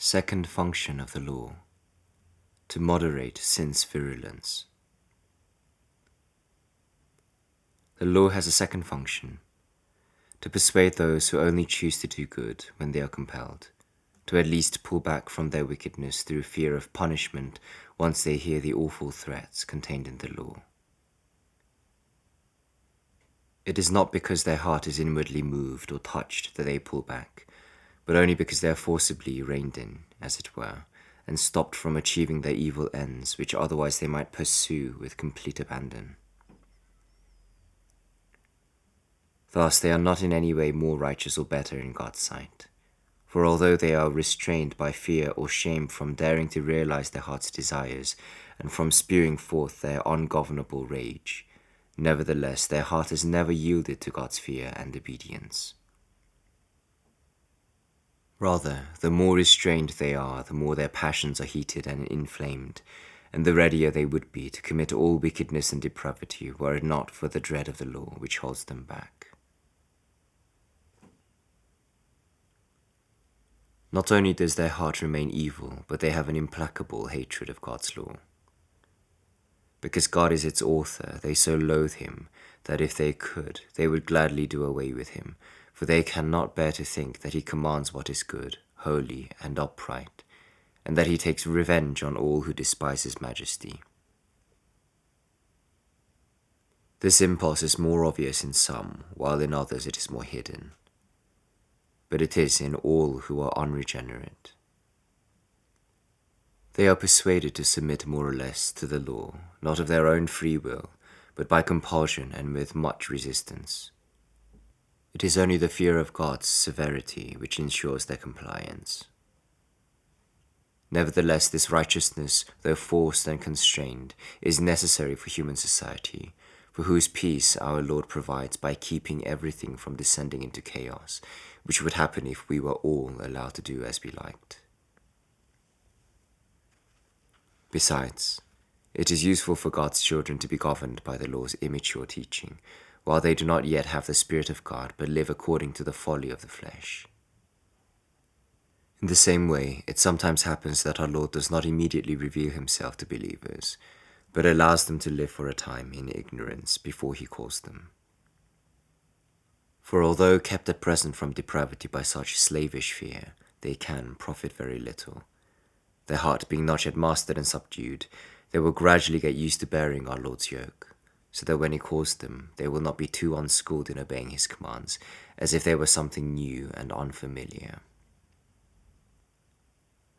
Second function of the law: to moderate sin's virulence. The law has a second function: to persuade those who only choose to do good when they are compelled, to at least pull back from their wickedness through fear of punishment once they hear the awful threats contained in the law. It is not because their heart is inwardly moved or touched that they pull back, but only because they are forcibly reined in, as it were, and stopped from achieving their evil ends, which otherwise they might pursue with complete abandon. Thus they are not in any way more righteous or better in God's sight, for although they are restrained by fear or shame from daring to realize their heart's desires and from spewing forth their ungovernable rage, nevertheless their heart has never yielded to God's fear and obedience. Rather, the more restrained they are, the more their passions are heated and inflamed, and the readier they would be to commit all wickedness and depravity were it not for the dread of the law which holds them back. Not only does their heart remain evil, but they have an implacable hatred of God's law. Because God is its author, they so loathe him that if they could, they would gladly do away with him, for they cannot bear to think that he commands what is good, holy, and upright, and that he takes revenge on all who despise his majesty. This impulse is more obvious in some, while in others it is more hidden. But it is in all who are unregenerate. They are persuaded to submit more or less to the law, not of their own free will, but by compulsion and with much resistance. It is only the fear of God's severity which ensures their compliance. Nevertheless, this righteousness, though forced and constrained, is necessary for human society, for whose peace our Lord provides by keeping everything from descending into chaos, which would happen if we were all allowed to do as we liked. Besides, it is useful for God's children to be governed by the law's immature teaching, while they do not yet have the Spirit of God, but live according to the folly of the flesh. In the same way, it sometimes happens that our Lord does not immediately reveal himself to believers, but allows them to live for a time in ignorance before he calls them. For although kept at present from depravity by such slavish fear, they can profit very little. Their heart being not yet mastered and subdued, they will gradually get used to bearing our Lord's yoke, so that when he calls them, they will not be too unschooled in obeying his commands, as if they were something new and unfamiliar.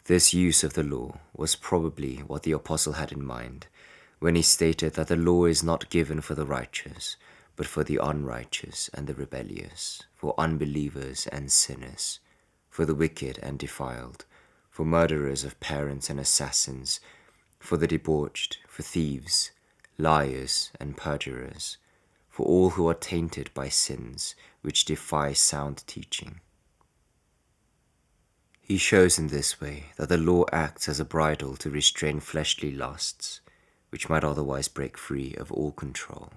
This use of the law was probably what the apostle had in mind when he stated that the law is not given for the righteous, but for the unrighteous and the rebellious, for unbelievers and sinners, for the wicked and defiled, for murderers of parents and assassins, for the debauched, for thieves, liars and perjurers, for all who are tainted by sins which defy sound teaching. He shows in this way that the law acts as a bridle to restrain fleshly lusts, which might otherwise break free of all control.